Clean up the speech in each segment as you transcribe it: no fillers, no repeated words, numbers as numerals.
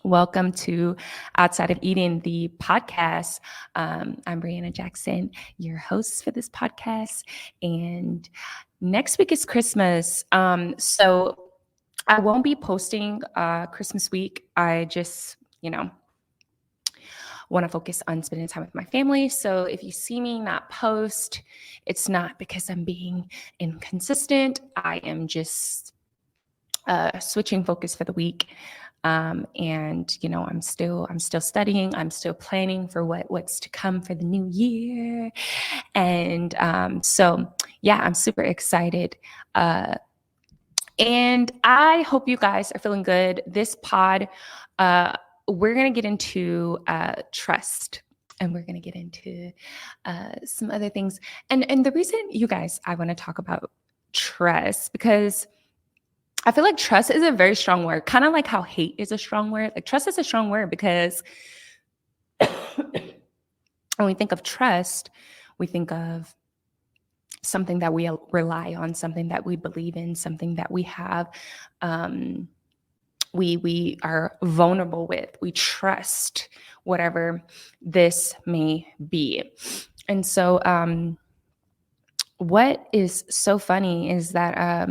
Welcome to Outside of Eden, the podcast. I'm Brianna Jackson, your host for this podcast. And next week is Christmas. So I won't be posting Christmas week. I just, want to focus on spending time with my family. So if you see me not post, it's not because I'm being inconsistent. I am just switching focus for the week. And I'm still studying. I'm still planning for what's to come for the new year. And so yeah, I'm super excited. And I hope you guys are feeling good. This pod, we're going to get into trust, and we're going to get into some other things. And the reason, you guys, I want to talk about trust, because I feel like trust is a very strong word, kind of like how hate is a strong word. Like trust is a strong word because when we think of trust, we think of something that we rely on, something that we believe in, something that we have, we are vulnerable with. We trust whatever this may be. And so what is so funny is that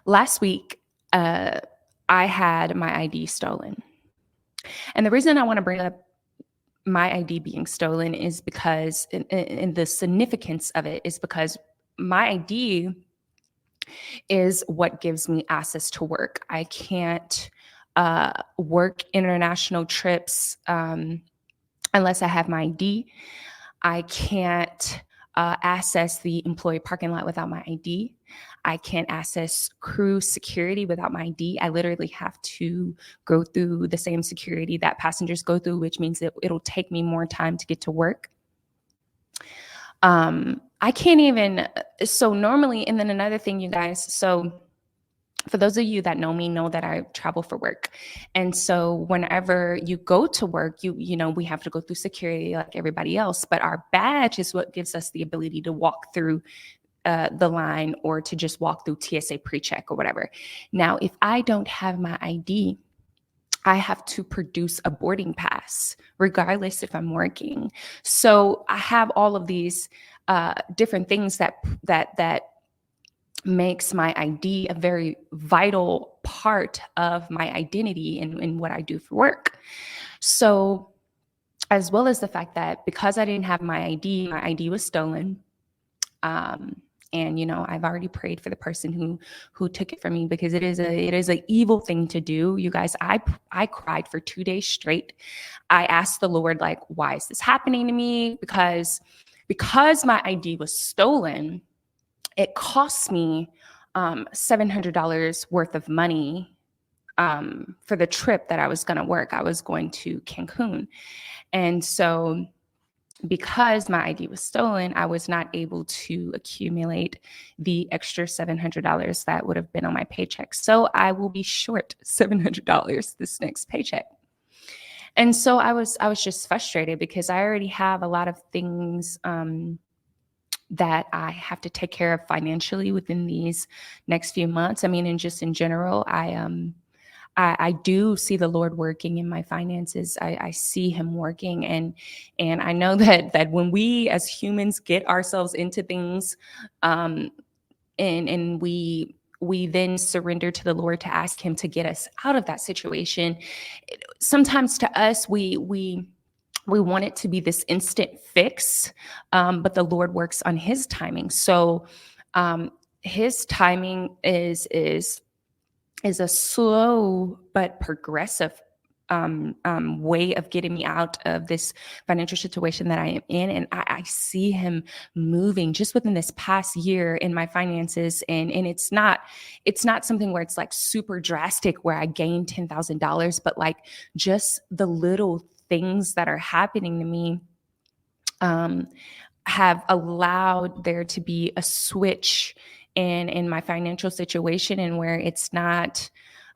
last week, I had my ID stolen. And the reason I want to bring up my ID being stolen is because, and the significance of it is because my ID is what gives me access to work. I can't work international trips unless I have my ID. I can't access the employee parking lot without my ID. I can't access crew security without my ID. I literally have to go through the same security that passengers go through, which means that it'll take me more time to get to work. I can't even, so normally, and then another thing, you guys, so for those of you that know me, know that I travel for work. And so whenever you go to work, we have to go through security like everybody else, but our badge is what gives us the ability to walk through the line or to just walk through TSA pre-check or whatever. Now, if I don't have my ID, I have to produce a boarding pass, regardless if I'm working. So I have all of these different things that makes my ID a very vital part of my identity and what I do for work. So, as well as the fact that because I didn't have my ID was stolen. And I've already prayed for the person who took it from me, because it is an evil thing to do. You guys, I cried for 2 days straight. I asked the Lord, like, why is this happening to me? Because my ID was stolen, it cost me $700 worth of money for the trip that I was going to work. I was going to Cancun. And so because my ID was stolen, I was not able to accumulate the extra $700 that would have been on my paycheck. So I will be short $700 this next paycheck. And so I was just frustrated because I already have a lot of things that I have to take care of financially within these next few months. I mean, and just in general, I do see the Lord working in my finances. I see him working. And I know that when we as humans get ourselves into things, and we then surrender to the Lord to ask him to get us out of that situation, sometimes to us, we want it to be this instant fix, but the Lord works on his timing. So his timing is a slow but progressive way of getting me out of this financial situation that I am in. And I see him moving just within this past year in my finances. And it's not something where it's like super drastic where I gained $10,000, but like just the little things that are happening to me have allowed there to be a switch in my financial situation, and where it's not,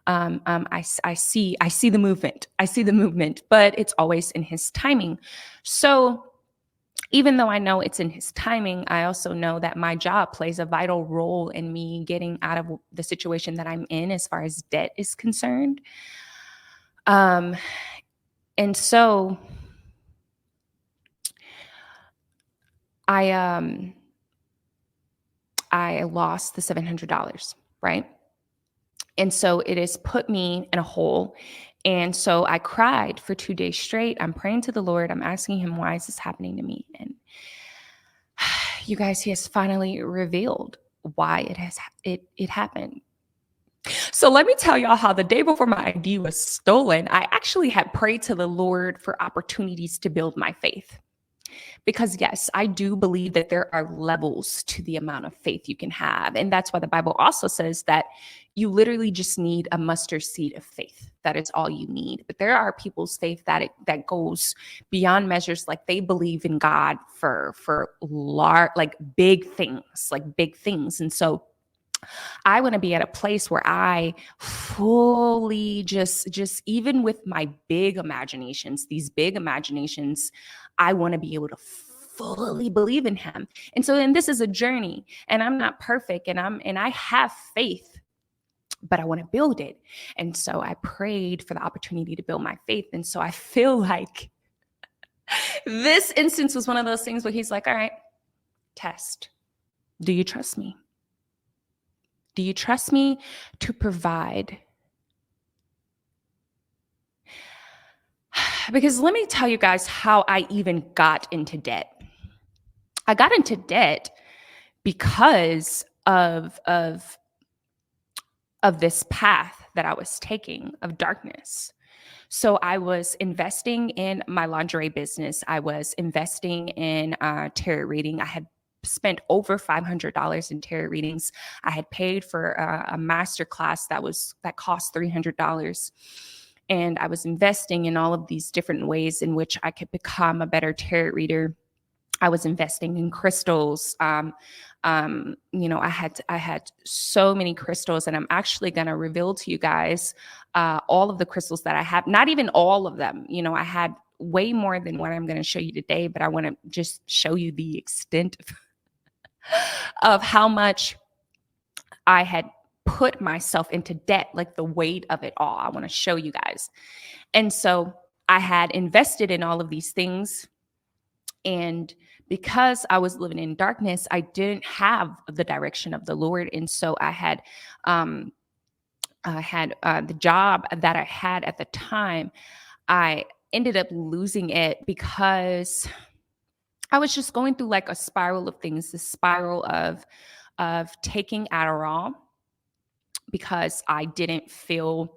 I see the movement, but it's always in his timing. So even though I know it's in his timing, I also know that my job plays a vital role in me getting out of the situation that I'm in as far as debt is concerned. Um, and so I I lost the $700, right? And so it has put me in a hole. And so I cried for 2 days straight. I'm praying to the Lord. I'm asking him, why is this happening to me? And you guys, he has finally revealed why it happened. So let me tell y'all how the day before my ID was stolen, I actually had prayed to the Lord for opportunities to build my faith. Because yes, I do believe that there are levels to the amount of faith you can have. And that's why the Bible also says that you literally just need a mustard seed of faith. That is all you need. But there are people's faith that goes beyond measures, like they believe in God for large, like big things. And so I want to be at a place where I fully just even with my big imaginations, these big imaginations, I want to be able to fully believe in him. And so then this is a journey, and I'm not perfect, and I have faith, but I want to build it. And so I prayed for the opportunity to build my faith. And so I feel like this instance was one of those things where he's like, all right, test. Do you trust me? Do you trust me to provide? Because let me tell you guys how I even got into debt. I got into debt because of this path that I was taking of darkness. So I was investing in my lingerie business. I was investing in tarot reading. I had spent over $500 in tarot readings. I had paid for a master class that cost $300. And I was investing in all of these different ways in which I could become a better tarot reader. I was investing in crystals. I had so many crystals, and I'm actually going to reveal to you guys all of the crystals that I have. Not even all of them. I had way more than what I'm going to show you today, but I want to just show you the extent of how much I had put myself into debt, like the weight of it all. I want to show you guys. And so I had invested in all of these things. And because I was living in darkness, I didn't have the direction of the Lord. And so I had the job that I had at the time. I ended up losing it because I was just going through like a spiral of things, the spiral of taking Adderall because I didn't feel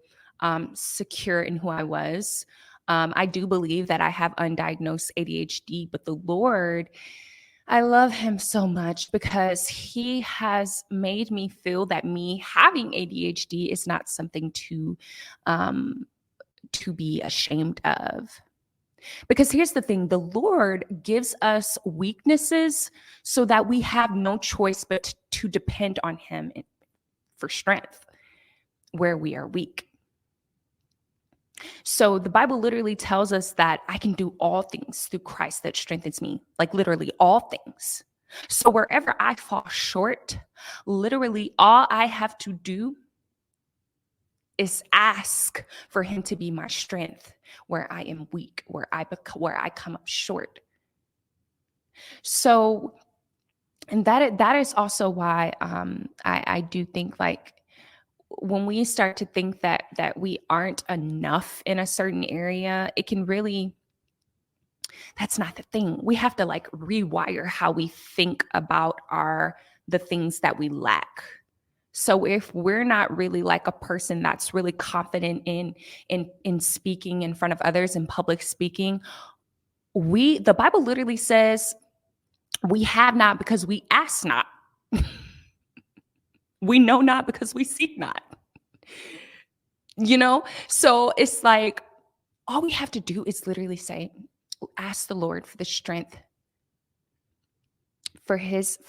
secure in who I was. I do believe that I have undiagnosed ADHD, but the Lord, I love him so much because he has made me feel that me having ADHD is not something to be ashamed of. Because here's the thing, the Lord gives us weaknesses so that we have no choice but to depend on him for strength where we are weak. So the Bible literally tells us that I can do all things through Christ that strengthens me, like literally all things. So wherever I fall short, literally all I have to do is ask for him to be my strength where I am weak, where I come up short. So, and that is also why I do think like when we start to think that we aren't enough in a certain area, it can really, that's not the thing. We have to like rewire how we think about the things that we lack. So if we're not really like a person that's really confident in speaking in front of others, in public speaking, the Bible literally says we have not because we ask not. We know not because we seek not. So it's like all we have to do is literally say, ask the Lord for the strength, for his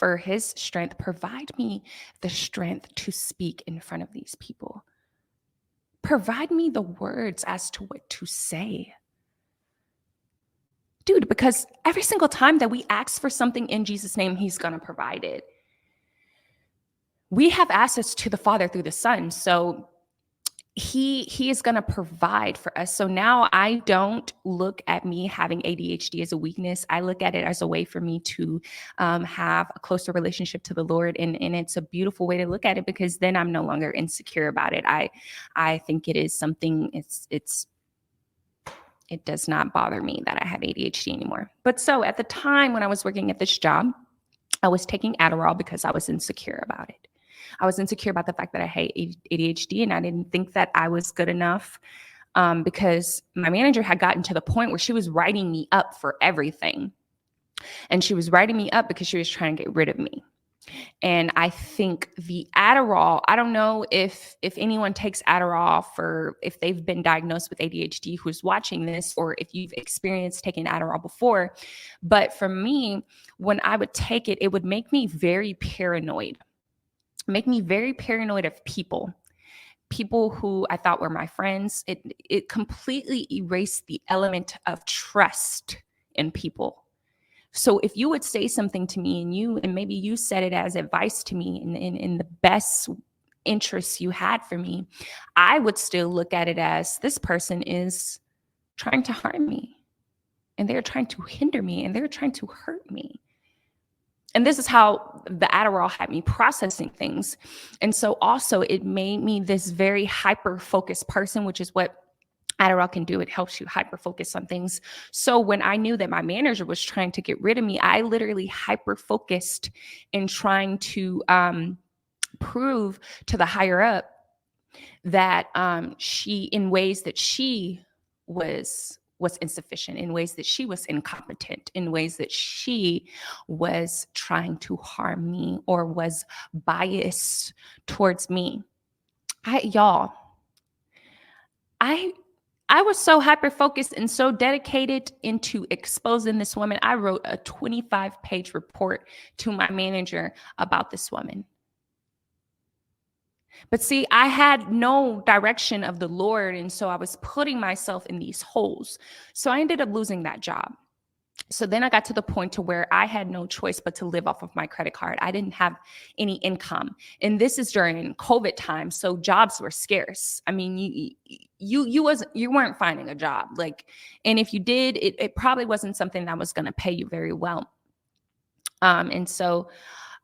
strength. Provide me the strength to speak in front of these people. Provide me the words as to what to say. Dude, because every single time that we ask for something in Jesus' name, he's going to provide it. We have access to the Father through the Son. So he is going to provide for us. So now I don't look at me having ADHD as a weakness. I look at it as a way for me to have a closer relationship to the Lord, and it's a beautiful way to look at it, because then I'm no longer insecure about it. I think it is something. It does not bother me that I have ADHD anymore. But so at the time when I was working at this job, I was taking Adderall because I was insecure about it. I was insecure about the fact that I had ADHD, and I didn't think that I was good enough, because my manager had gotten to the point where she was writing me up for everything. And she was writing me up because she was trying to get rid of me. And I think the Adderall, I don't know if anyone takes Adderall for, if they've been diagnosed with ADHD who's watching this, or if you've experienced taking Adderall before. But for me, when I would take it, it would make me very paranoid, of people who I thought were my friends. It completely erased the element of trust in people. So if you would say something to me, and maybe you said it as advice to me in the best interests you had for me, I would still look at it as, this person is trying to harm me, and they're trying to hinder me, and they're trying to hurt me. And this is how the Adderall had me processing things. And so also it made me this very hyper-focused person, which is what Adderall can do. It helps you hyper-focus on things. So when I knew that my manager was trying to get rid of me, I literally hyper-focused in trying to prove to the higher up that she, in ways that she was insufficient, in ways that she was incompetent, in ways that she was trying to harm me or was biased towards me. I was so hyper-focused and so dedicated into exposing this woman. I wrote a 25-page report to my manager about this woman. But see, I had no direction of the Lord, and so I was putting myself in these holes. So I ended up losing that job. So then I got to the point to where I had no choice but to live off of my credit card. I didn't have any income. And this is during COVID time, so jobs were scarce. I mean, you weren't finding a job. And if you did, it probably wasn't something that was going to pay you very well. And so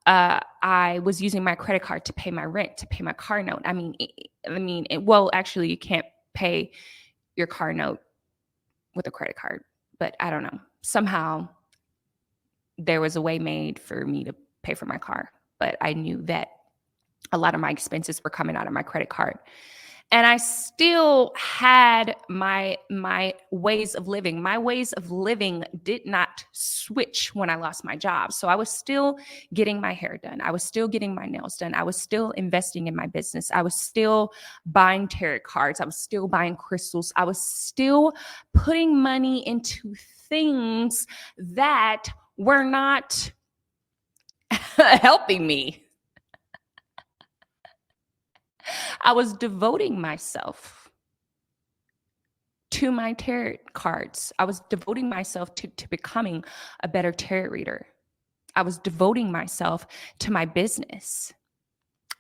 I was using my credit card to pay my rent, to pay my car note. Well, actually, you can't pay your car note with a credit card, but I don't know. Somehow there was a way made for me to pay for my car, but I knew that a lot of my expenses were coming out of my credit card. And I still had my ways of living. My ways of living did not switch when I lost my job. So I was still getting my hair done. I was still getting my nails done. I was still investing in my business. I was still buying tarot cards. I was still buying crystals. I was still putting money into things that were not helping me. I was devoting myself to my tarot cards. I was devoting myself to becoming a better tarot reader. I was devoting myself to my business.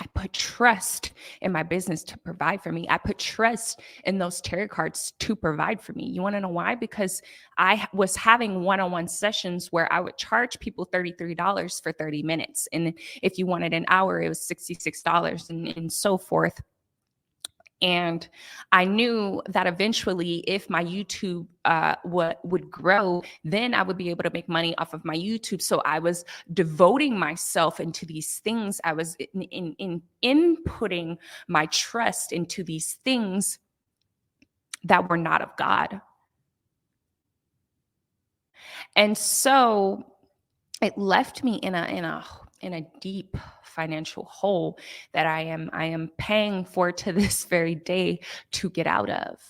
I put trust in my business to provide for me. I put trust in those tarot cards to provide for me. You want to know why? Because I was having one-on-one sessions where I would charge people $33 for 30 minutes. And if you wanted an hour, it was $66 and so forth. And I knew that eventually, if my YouTube would grow, then I would be able to make money off of my YouTube. So I was devoting myself into these things. I was in inputting my trust into these things that were not of God. And so it left me in a deep financial hole that I am paying for to this very day to get out of.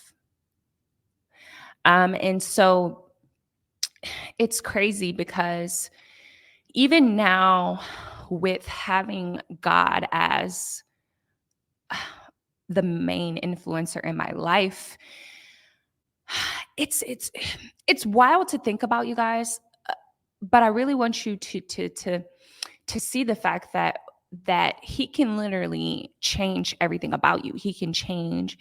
And so it's crazy because even now, with having God as the main influencer in my life, it's wild to think about, you guys. But I really want you to see the fact that he can literally change everything about you. He can change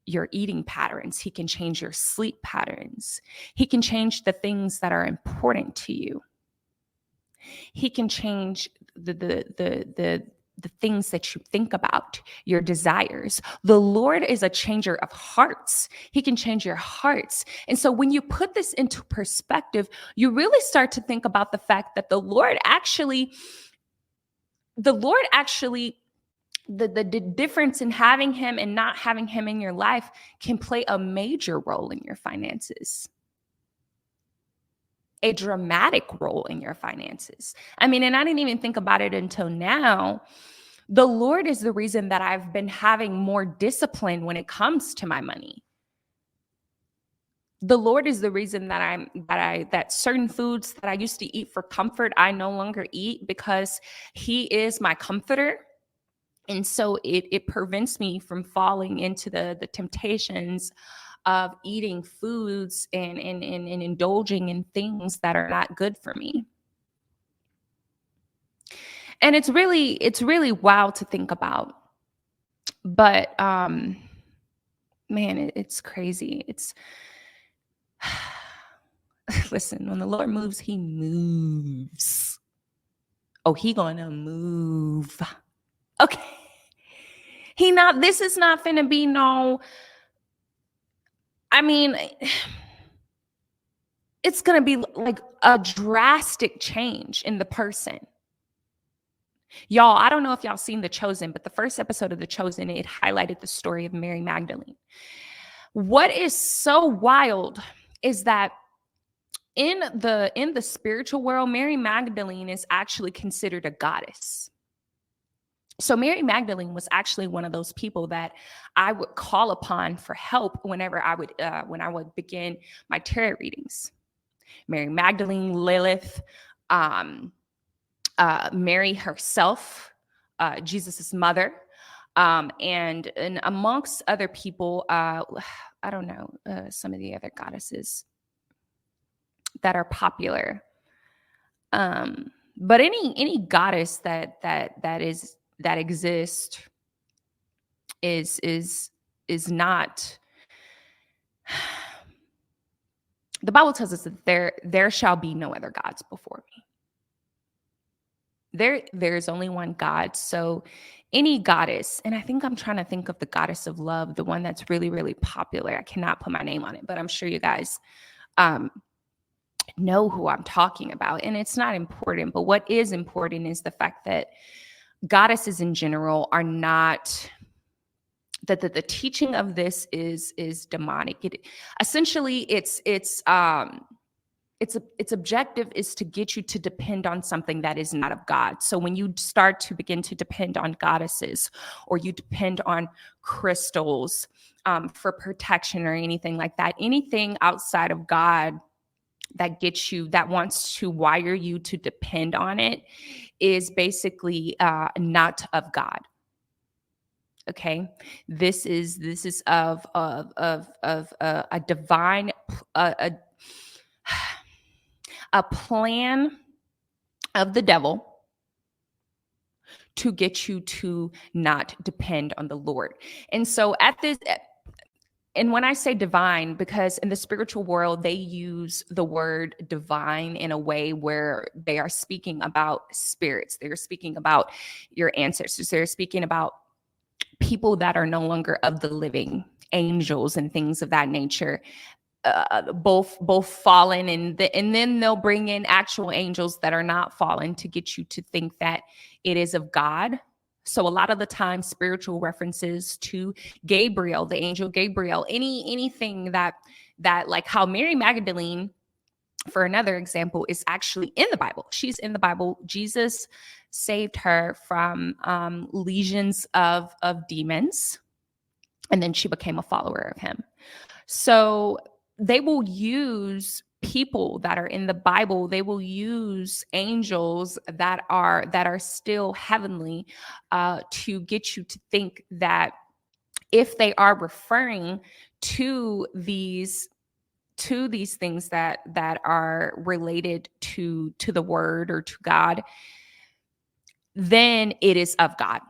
your eating patterns. He can change your sleep patterns. He can change the things that are important to you. He can change the things that you think about, your desires. The Lord is a changer of hearts. He can change your hearts. And so when you put this into perspective, you really start to think about the fact that the Lord actually, the difference in having him and not having him in your life can play a major role in your finances. A dramatic role in your finances. I mean, and I didn't even think about it until now. The Lord is the reason that I've been having more discipline when it comes to my money. The Lord is the reason that certain foods that I used to eat for comfort, I no longer eat, because he is my comforter. And so it prevents me from falling into the temptations of eating foods and indulging in things that are not good for me. And it's really wild to think about. But man, it's crazy. It's listen, when the Lord moves, he moves. Oh, he gonna move. Okay. This is not finna be no, I mean, it's going to be like a drastic change in the person. Y'all, I don't know if y'all seen The Chosen, but the first episode of The Chosen, it highlighted the story of Mary Magdalene. What is so wild is that in the spiritual world, Mary Magdalene is actually considered a goddess. So Mary Magdalene was actually one of those people that I would call upon for help whenever when I would begin my tarot readings. Mary Magdalene, Lilith, Mary herself, Jesus's mother, and amongst other people, I don't know, some of the other goddesses that are popular. But any goddess that exists is not. The Bible tells us that there shall be no other gods before me. There's only one God. So any goddess, and I think I'm trying to think of the goddess of love, the one that's really, really popular. I cannot put my name on it, but I'm sure you guys know who I'm talking about. And it's not important, but what is important is the fact that goddesses in general are not, that the teaching of this is demonic. Essentially its objective is to get you to depend on something that is not of God. So when you start to begin to depend on goddesses, or you depend on crystals for protection or anything like that, anything outside of God that wants to wire you to depend on it, is basically not of God. Okay, this is of a divine a plan of the devil to get you to not depend on the Lord. And so and when I say divine, because in the spiritual world, they use the word divine in a way where they are speaking about spirits. They're speaking about your ancestors. They're speaking about people that are no longer of the living, angels and things of that nature. Both fallen, and then they'll bring in actual angels that are not fallen to get you to think that it is of God. So a lot of the time, spiritual references to Gabriel, the angel Gabriel, anything that like how Mary Magdalene, for another example, is actually in the Bible. She's in the Bible. Jesus saved her from legions of demons, and then she became a follower of him. So they will use people that are in the Bible. They will use angels that are still heavenly to get you to think that if they are referring to these things that are related to the word or to God, then it is of God.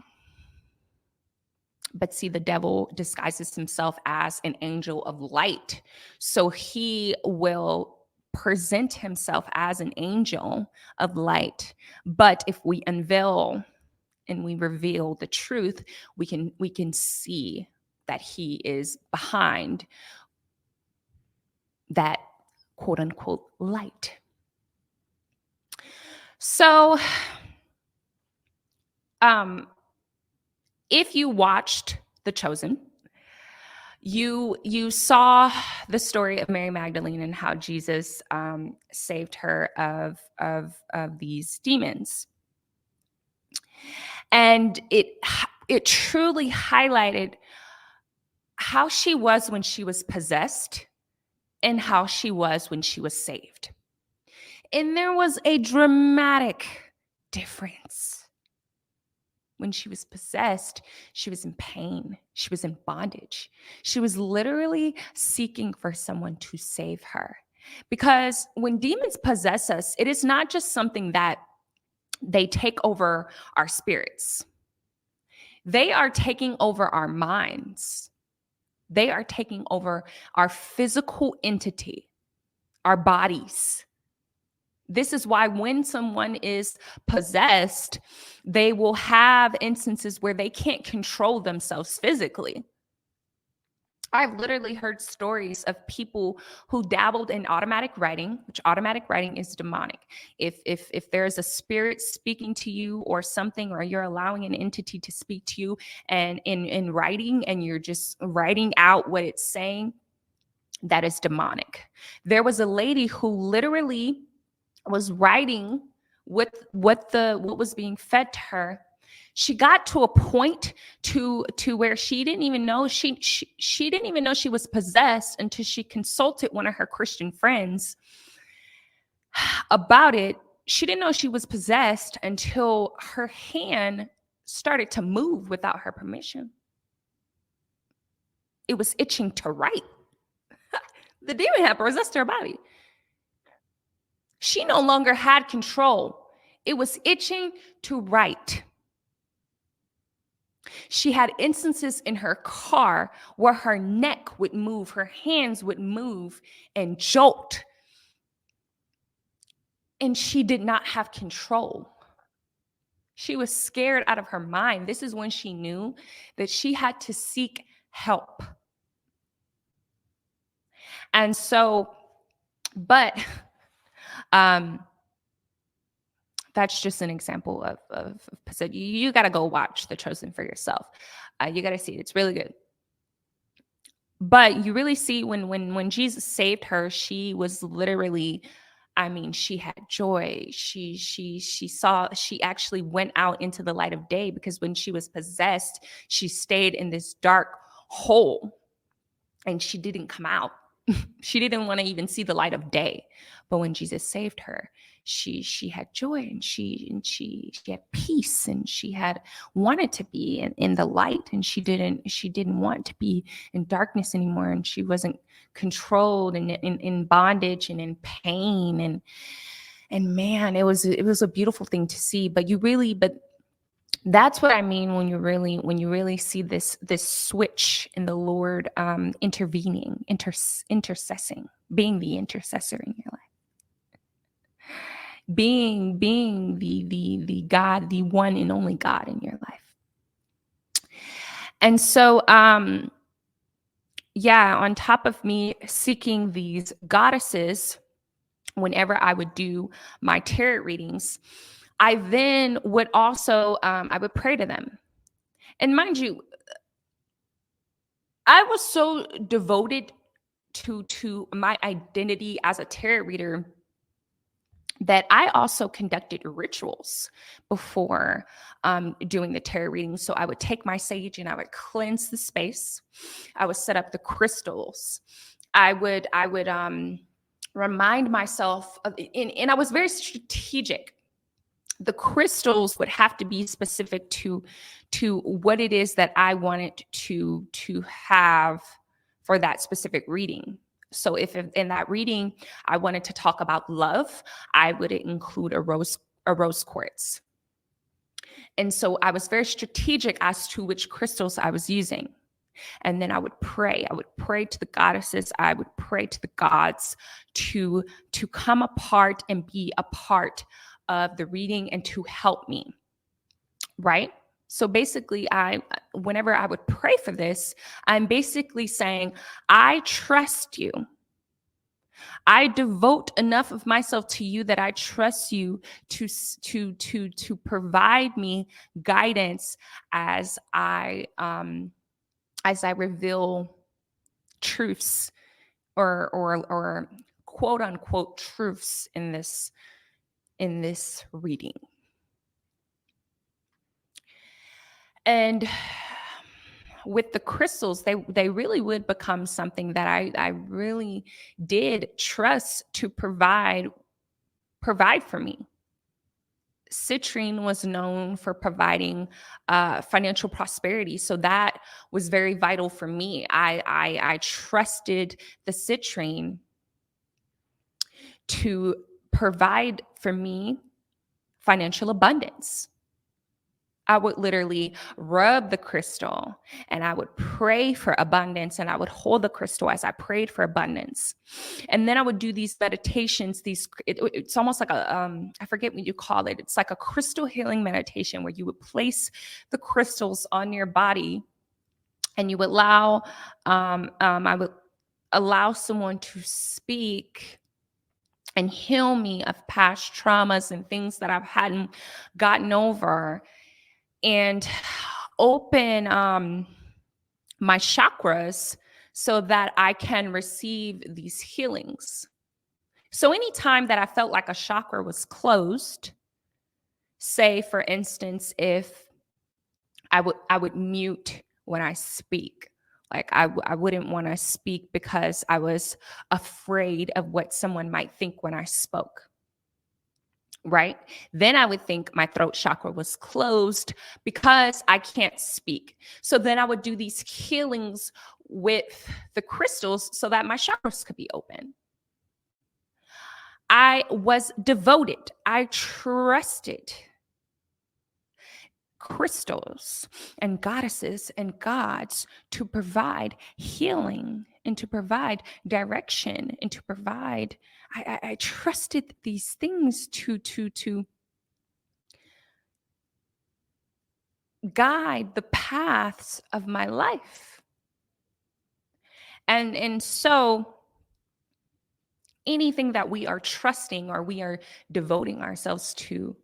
But see, the devil disguises himself as an angel of light. So he will present himself as an angel of light. But if we unveil and we reveal the truth, we can see that he is behind that quote unquote light. So if you watched The Chosen, you saw the story of Mary Magdalene and how Jesus saved her of these demons, and it truly highlighted how she was when she was possessed and how she was when she was saved, and there was a dramatic difference. When she was possessed, she was in pain. She was in bondage. She was literally seeking for someone to save her. Because when demons possess us, it is not just something that they take over our spirits. They are taking over our minds. They are taking over our physical entity, our bodies. This is why when someone is possessed, they will have instances where they can't control themselves physically. I've literally heard stories of people who dabbled in automatic writing, which automatic writing is demonic. If there's a spirit speaking to you or something, or you're allowing an entity to speak to you and in writing, and you're just writing out what it's saying, that is demonic. There was a lady who literally was writing what was being fed to her. She got to a point to where she didn't even know she didn't even know she was possessed until she consulted one of her Christian friends about it. She didn't know she was possessed until her hand started to move without her permission. It was itching to write. The demon had possessed her body. She no longer had control. It was itching to write. She had instances in her car where her neck would move, her hands would move and jolt. And she did not have control. She was scared out of her mind. This is when she knew that she had to seek help. And so, but that's just an example of you got to go watch The Chosen for yourself. You got to see it. It's really good. But you really see when Jesus saved her, she was literally, I mean, she had joy. She actually went out into the light of day, because when she was possessed, she stayed in this dark hole and she didn't come out. She didn't want to even see the light of day. But when Jesus saved her, she had joy, and she had peace, and she had wanted to be in the light, and she didn't want to be in darkness anymore, and she wasn't controlled and in bondage and in pain, and man, it was a beautiful thing to see. But that's what I mean when you really see this switch in the Lord intervening, intercessing, being the intercessor in your life, being the God, the one and only God in your life. And so on top of me seeking these goddesses, whenever I would do my tarot readings, I then would also, I would pray to them. And mind you, I was so devoted to my identity as a tarot reader that I also conducted rituals before doing the tarot reading. So I would take my sage and I would cleanse the space. I would set up the crystals. I would remind myself of, and I was very strategic. The crystals would have to be specific to what it is that I wanted to have for that specific reading. So if in that reading I wanted to talk about love, I would include a rose quartz. And so I was very strategic as to which crystals I was using. And then I would pray. I would pray to the goddesses. I would pray to the gods to come apart and be a part of the reading and to help me. Right? So basically, whenever I would pray for this, I'm basically saying, I trust you. I devote enough of myself to you that I trust you to provide me guidance as I reveal truths or quote unquote truths in this reading. And with the crystals, they really would become something that I really did trust to provide for me. Citrine was known for providing financial prosperity, so that was very vital for me. I trusted the citrine to provide for me financial abundance. I would literally rub the crystal and I would pray for abundance, and I would hold the crystal as I prayed for abundance. And then I would do these meditations, it's almost like I forget what you call it. It's like a crystal healing meditation where you would place the crystals on your body and you would I would allow someone to speak and heal me of past traumas and things that I've hadn't gotten over, and open my chakras so that I can receive these healings. So anytime that I felt like a chakra was closed, say for instance, if I would mute when I speak. Like I wouldn't want to speak because I was afraid of what someone might think when I spoke. Right? Then I would think my throat chakra was closed because I can't speak. So then I would do these healings with the crystals so that my chakras could be open. I was devoted. I trusted crystals and goddesses and gods to provide healing and to provide direction and to provide. I trusted these things to guide the paths of my life. And so anything that we are trusting or we are devoting ourselves to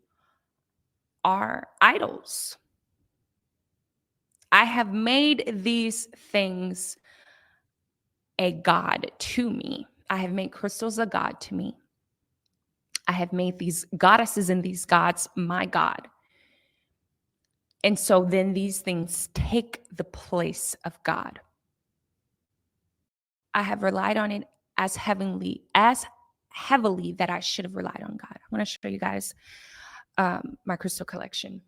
are idols. I have made these things a god to me. I have made crystals a god to me. I have made these goddesses and these gods my god. And so then these things take the place of God. I have relied on it as heavily that I should have relied on God. I want to show you guys my crystal collection.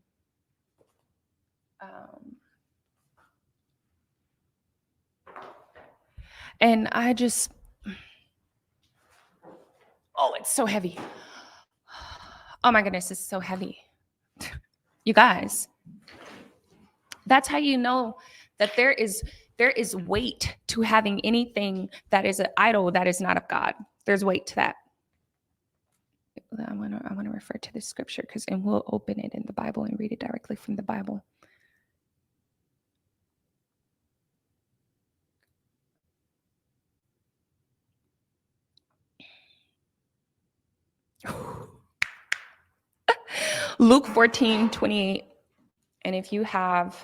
And I just, oh, it's so heavy. Oh my goodness, it's so heavy. You guys, that's how you know that there is weight to having anything that is an idol that is not of God. There's weight to that. I want to refer to this scripture and we'll open it in the Bible and read it directly from the Bible. Luke 14:28. And if you have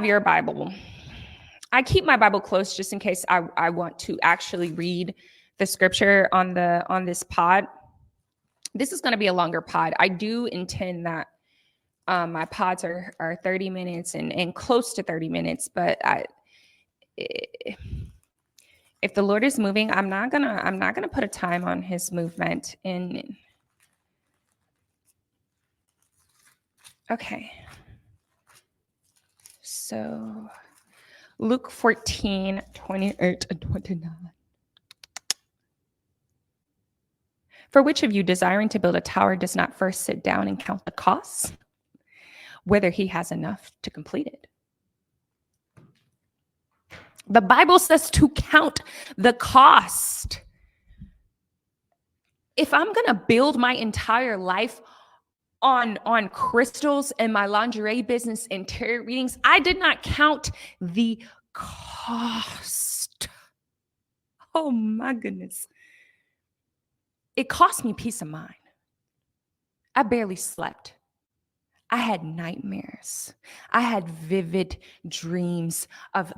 your Bible, I keep my Bible close just in case I want to actually read the scripture on this pod. This is going to be a longer pod. I do intend that my pods are 30 minutes and close to 30 minutes, but if the Lord is moving, I'm not gonna put a time on his movement. Okay. So Luke 14:28 and 29. For which of you desiring to build a tower does not first sit down and count the costs, whether he has enough to complete it. The Bible says to count the cost. If I'm going to build my entire life on crystals and my lingerie business and tarot readings, I did not count the cost. Oh my goodness. It cost me peace of mind. I barely slept. I had nightmares. I had vivid dreams of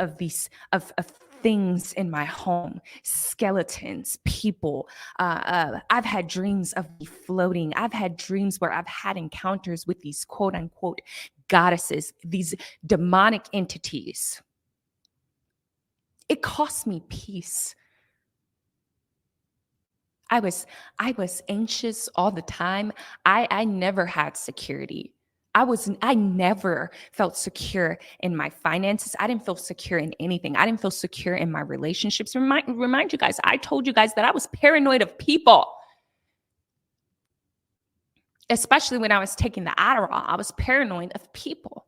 things in my home, skeletons, people. I've had dreams of me floating. I've had dreams where I've had encounters with these quote unquote goddesses, these demonic entities. It cost me peace. I was anxious all the time. I never had security. I never felt secure in my finances. I didn't feel secure in anything. I didn't feel secure in my relationships. Remind you guys, I told you guys that I was paranoid of people. Especially when I was taking the Adderall, I was paranoid of people.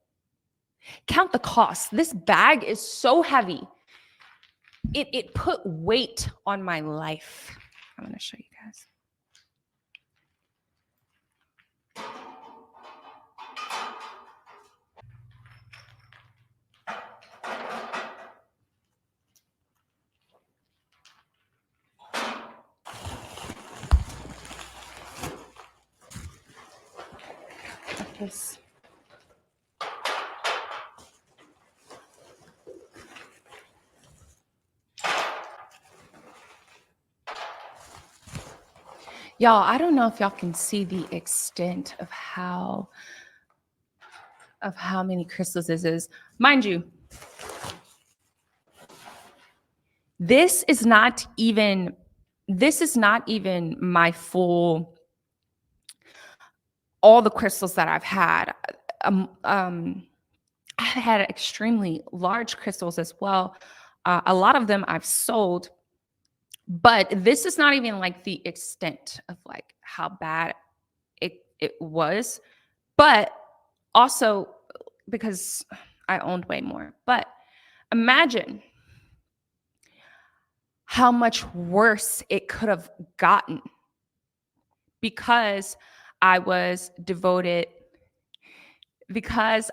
Count the cost. This bag is so heavy. It put weight on my life. I'm going to show you guys. This. Y'all, I don't know if y'all can see the extent of how many crystals this is. Mind you, this is not even my full, all the crystals that I've had. I've had extremely large crystals as well. A lot of them I've sold, but this is not even like the extent of like how bad it was, but also because I owned way more. But imagine how much worse it could have gotten because I was devoted, and because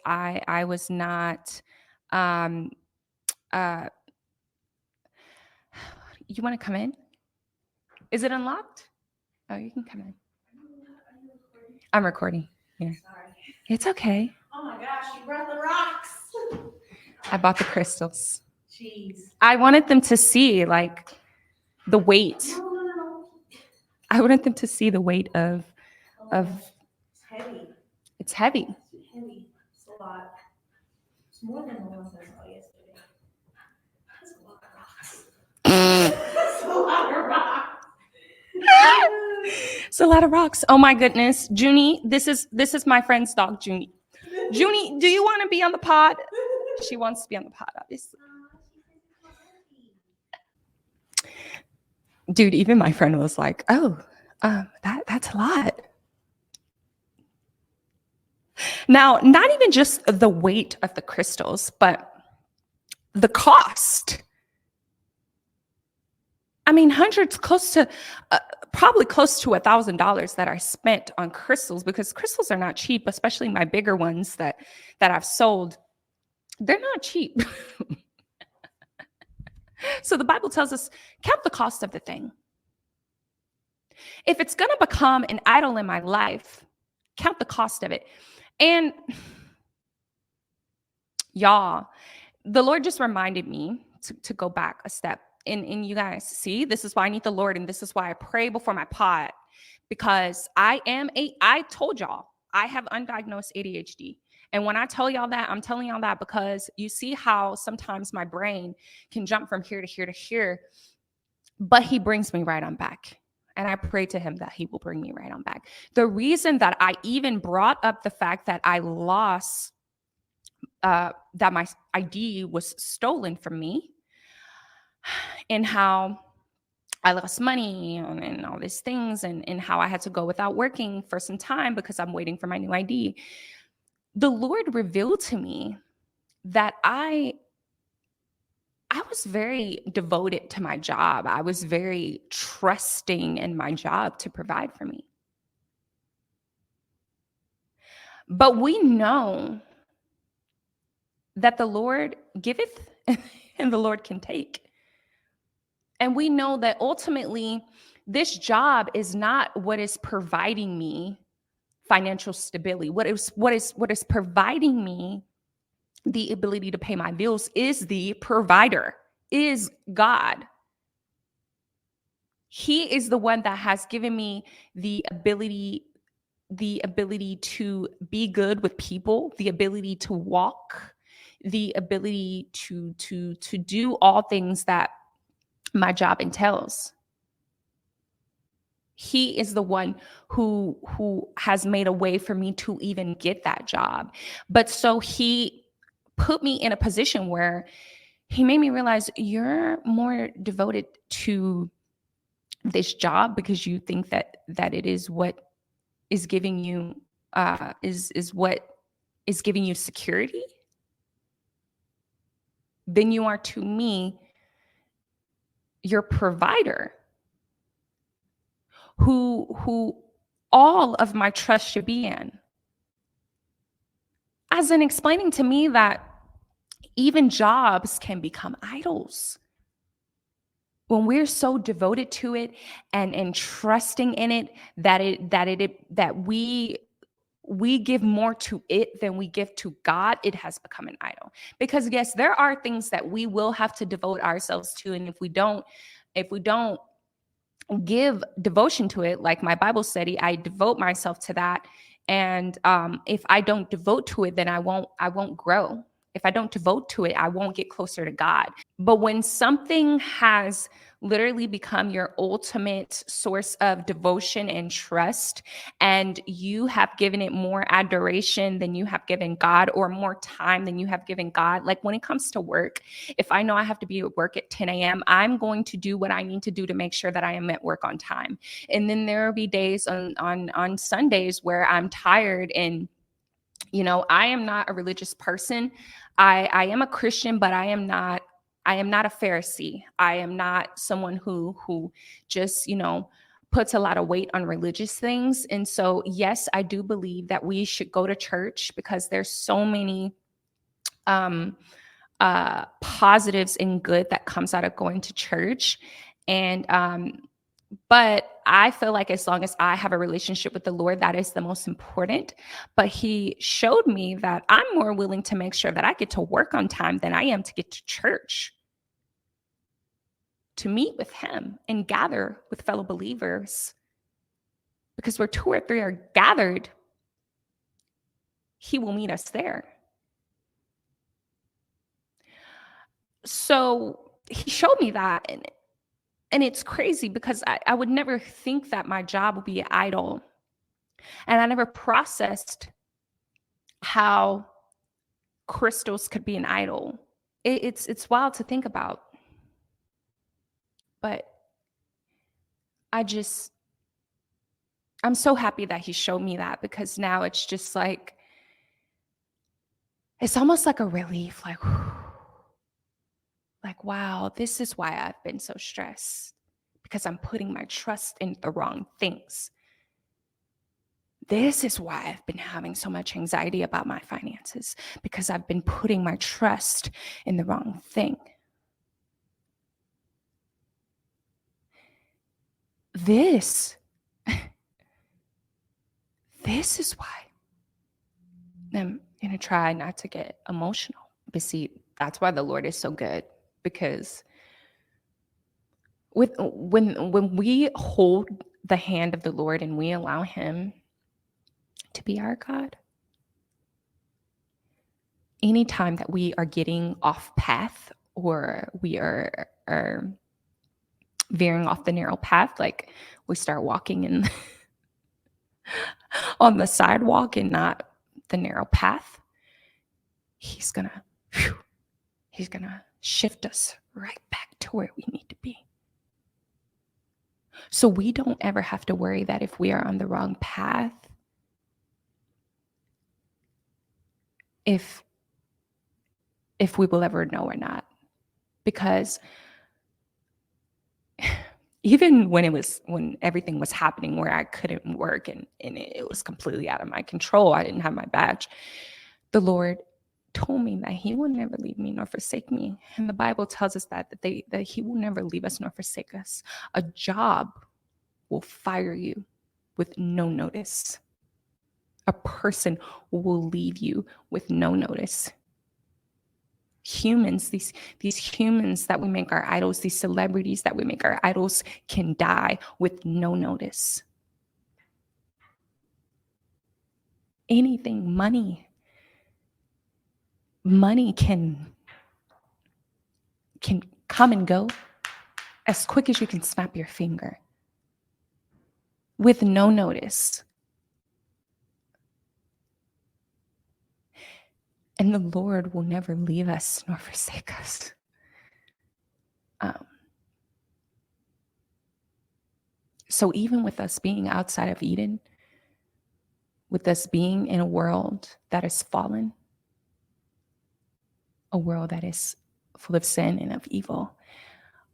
I was not, you want to come in? Is it unlocked? Oh, you can come in. I'm recording. Yeah. Sorry. It's okay. Oh my gosh, you brought the rocks. I bought the crystals. Jeez. I wanted them to see like the weight. No. I wanted them to see the weight of. It's heavy. It's heavy. It's heavy. It's a lot. It's more than the ones I saw yesterday. That's a lot of rocks. That's a lot of rocks. It's a lot of rocks. Oh my goodness. Junie, this is my friend's dog, Junie. Junie, do you want to be on the pod? She wants to be on the pod, obviously. Dude, even my friend was like, oh, that's a lot. Now, not even just the weight of the crystals, but the cost. I mean, hundreds, probably close to $1,000 that I spent on crystals, because crystals are not cheap, especially my bigger ones that I've sold. They're not cheap. So the Bible tells us, count the cost of the thing. If it's going to become an idol in my life, count the cost of it. And y'all, the Lord just reminded me to go back a step. And you guys see, this is why I need the Lord. And this is why I pray before my pod, because I told y'all, I have undiagnosed ADHD. And when I tell y'all that, I'm telling y'all that because you see how sometimes my brain can jump from here to here to here, but he brings me right on back. And I pray to him that he will bring me right on back. The reason that I even brought up the fact that I lost, that my ID was stolen from me, and how I lost money and all these things, and how I had to go without working for some time because I'm waiting for my new ID. The Lord revealed to me that I was very devoted to my job. I was very trusting in my job to provide for me. But we know that the Lord giveth and the Lord can take. And we know that ultimately this job is not what is providing me financial stability. What is providing me the ability to pay my bills is the provider, is God. He is the one that has given me the ability to be good with people, the ability to walk, the ability to do all things that my job entails. He is the one who has made a way for me to even get that job. But so he put me in a position where he made me realize you're more devoted to this job because you think that it is what is giving you is what is giving you security than you are to me, your provider, who all of my trust should be in. As in explaining to me that even jobs can become idols when we're so devoted to it and trusting in it that we give more to it than we give to God. It has become an idol. Because yes, there are things that we will have to devote ourselves to, and if we don't give devotion to it, like my Bible study, I devote myself to that. And if I don't devote to it, then I won't grow. If I don't devote to it, I won't get closer to God. But when something has literally become your ultimate source of devotion and trust, and you have given it more adoration than you have given God, or more time than you have given God, like when it comes to work, if I know I have to be at work at 10 a.m., I'm going to do what I need to do to make sure that I am at work on time. And then there will be days on Sundays where I'm tired, and I am not a religious person. I am a Christian, but I am not a Pharisee. I am not someone who just, puts a lot of weight on religious things. And so, yes, I do believe that we should go to church because there's so many positives and good that comes out of going to church. And but I feel like as long as I have a relationship with the Lord, that is the most important. But he showed me that I'm more willing to make sure that I get to work on time than I am to get to church, to meet with him and gather with fellow believers. Because where 2 or 3 are gathered, he will meet us there. So he showed me that. And it's crazy because I would never think that my job would be an idol. And I never processed how crystals could be an idol. It's wild to think about. But I'm so happy that he showed me that, because now it's just like, it's almost like a relief, like, like, wow, this is why I've been so stressed, because I'm putting my trust in the wrong things. This is why I've been having so much anxiety about my finances, because I've been putting my trust in the wrong thing. This is why. I'm going to try not to get emotional. But see, that's why the Lord is so good, because when we hold the hand of the Lord and we allow him to be our God, anytime that we are getting off path, or we are veering off the narrow path, like we start walking in on the sidewalk and not the narrow path, he's gonna shift us right back to where we need to be. So we don't ever have to worry that if we are on the wrong path, if we will ever know or not. Because even when everything was happening where I couldn't work and it was completely out of my control, I didn't have my badge, the Lord told me that he will never leave me nor forsake me. And the Bible tells us that he will never leave us nor forsake us. A job will fire you with no notice. A person will leave you with no notice. Humans, these humans that we make our idols, these celebrities that we make our idols, can die with no notice. Anything, money can come and go as quick as you can snap your finger with no notice. And the Lord will never leave us nor forsake us. So even with us being outside of Eden, with us being in a world that is fallen, a world that is full of sin and of evil,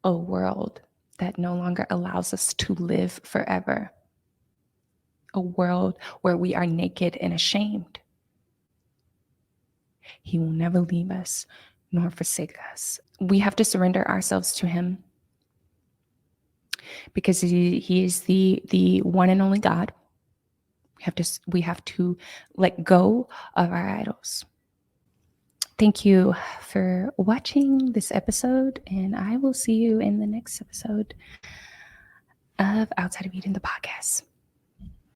a world that no longer allows us to live forever, a world where we are naked and ashamed, he will never leave us nor forsake us. We have to surrender ourselves to him because he is the one and only God. We have to let go of our idols. Thank you for watching this episode, and I will see you in the next episode of Outside of Eden, the podcast.